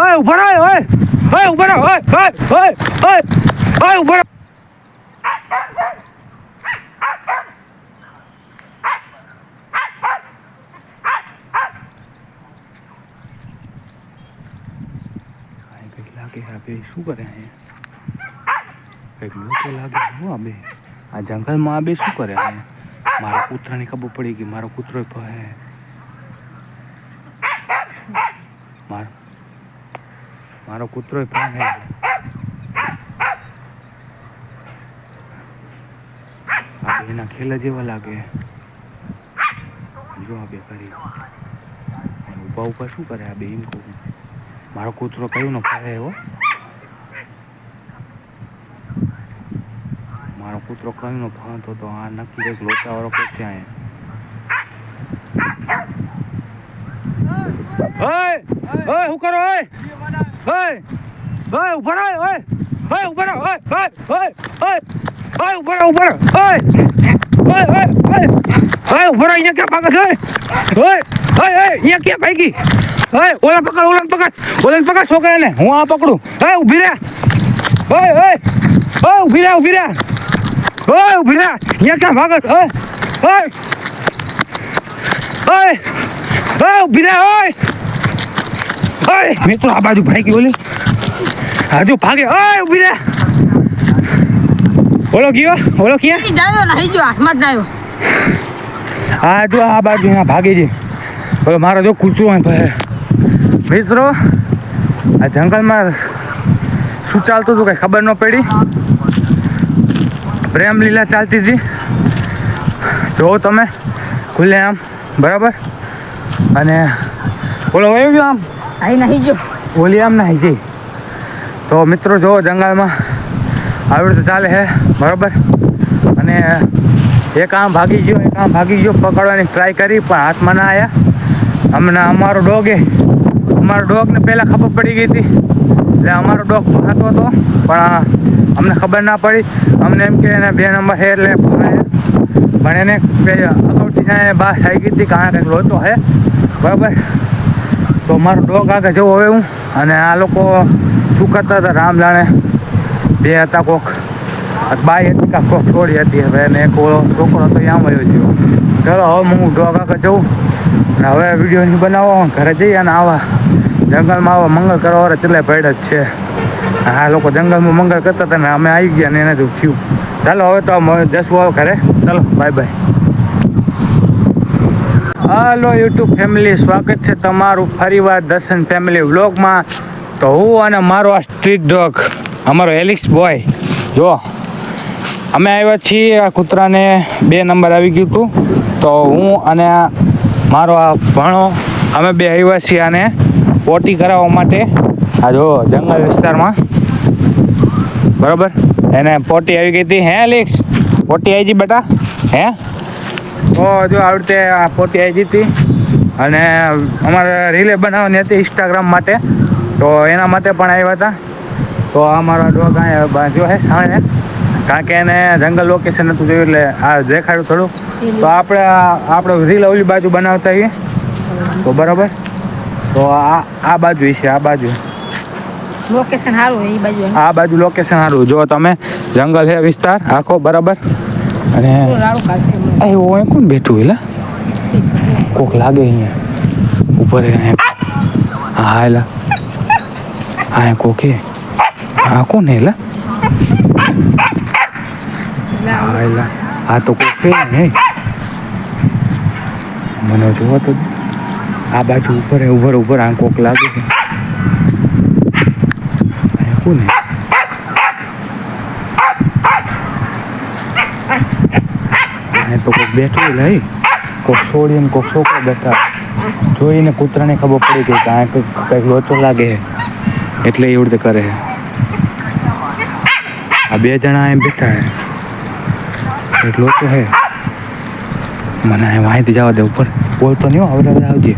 ઓય ઉભા રહો ઓય ઓય ઉભા રહો ઓય ઓય ઓય ઓય ઓય ઉભા રહો લાગે શું કરે કંઈક લોકો લાગે હું આબે આ જંગલમાં આબે શું કરે મારા કૂતરાની ખબર પડી ગઈ મારો કૂતરો હે મારો કૂતરો પણ હે એના ખેલા જેવા લાગે જો આ બે કરી ઉભા ઉભા શું કરે આ બે એમ કહું મારો કૂતરો કયું ન ફાવે એવો મારો કૂતરો કયું ન ફાવતો તો આ નક્કી કંઈક લોચાવાળો કરશે અહીંયા ઓય ઓય શું કરો ઓય ઓય ઓય ઉભા રહો ઓય ઓય ઉભા રહો ઓય ઓય ઓય ઓય ઓય ઉભા રહો ઓય ઓય ઓય ઓય ઉભા રહો અહીંયા ક્યાં ભાગે છે ઓય ઓય અહીંયા ક્યાં ભાગી ઓય ઓલા પકડ છોકરાને હું આ પકડું ઓય ઊભી રહે ઓય ઓય ઓય ઊભી રહે ઓય ઊભી રહે અહીંયા ક્યાં ભાગે ઓય ઓય ઓય ઓય ઊભી રહે ઓય ઓય મેં તો આ બાજુ ભાગી ઓલી હજુ ભાગે ઓય ઊભી રહે ઓલો ગયો ઓલો ક્યાં જાયો નહીં જો હાથમાં જ નાયો હા જો આ બાજુ અહીંયા ભાગી છે ઓલો મારો જો કૂતરો ભાઈ મિત્રો આ જંગલમાં શું ચાલતું હતું કઈ ખબર ન પડી પ્રેમ લીલા ચાલતી હતી જો તમે ખુલ્લે આમ બરાબર અને ઓલો વયો ગયો આમ આઈ નહીં જો ઓલી આમ નહીં જઈ તો મિત્રો જો જંગલમાં આવી રીતે ચાલે છે બરાબર અને એક આમ ભાગી ગયો પકડવાની ટ્રાય કરી પણ હાથમાં ના આવ્યા હમણાં અમારો ડોગને પહેલાં ખબર પડી ગઈ હતી એટલે અમારો ડોગ ખાતો હતો પણ અમને ખબર ના પડી અમને એમ કે એને 2 નંબર છે એટલે પણ એને અગાઉથી જાય બહાર થઈ ગઈ હતી કારણ કંઈક લોચો છે બરાબર તો મારો ડોગ આગળ જવો હવે હું અને આ લોકો શું કરતા હતા રામ જાણે 2 હતા કોક બાઈ હતી કાંક કોક છોડી હતી હવે એને એક છોકરો હતો આમ આવ્યો છે ચલો હવે હું ડોગ આગળ જઉં અને હવે વિડીયો નહીં બનાવો ઘરે જઈએ અને આવા જંગલમાં આવા મંગળ કરવા ચલાય ભેડ જ છે આ લોકો જંગલમાં મંગળ કરતા હતા ને અમે આવી ગયા ને એને જ થયું ચાલો હવે તો જશું આવો ઘરે ચાલો બાય બાય હાલો યુટ્યુબ ફેમિલી સ્વાગત છે તમારું ફરીવાર દર્શન ફેમિલી વ્લોગમાં તો હું અને મારો આ સ્ટ્રીટ ડોગ અમારો એલિક્સ બોય જો અમે આવ્યા છીએ આ કૂતરાને 2 નંબર આવી ગયું હતું તો હું અને મારો આ ભણો અમે 2 આવ્યા છીએ આને પોટી કરાવવા માટે આ જો જંગલ વિસ્તારમાં બરાબર એને પોટી આવી ગઈ હતી હે એલિક્સ પોટી આવી ગઈ બેટા હે તો જો આવી રીતે આ પોટી આવી હતી અને અમારે રીલે બનાવવાની હતી ઇન્સ્ટાગ્રામ માટે તો એના માટે પણ આવ્યા હતા તો અમારો ડોગ અહીંયા જો હે સાણે કારણ કે એને જંગલ લોકેશન હતું જોયું એટલે આ દેખાડ્યું થોડું તો આપણે રીલ ઓલી બાજુ બનાવતા આવીએ તો બરાબર તો આ બાજુ છે આ બાજુ લોકેશન સારું એ બાજુ આ બાજુ લોકેશન સારું જો તમે જંગલ છે વિસ્તાર આખો બરાબર અને અહીં કોણ બેઠું એટલે કોક લાગે અહીંયા ઉપર હા એલા હા કોકે હા કોણ એલા આ તો કોકે નહીં મને જોવો તો આ બાજુ ઉપર આ કોક લાગે છે કોને તો કોક બેઠું લઈ કોક છોડીને કોક છોકરો બેઠા જોઈને કૂતરાને ખબર પડી ગઈ કે આ કંઈક લોચો લાગે એટલે એવી રીતે કરે આ 2 જણા એમ બેઠા કંઈક લોચો હે મને અહીંથી જવા દે ઉપર બોલતો નહીં હવે આવજે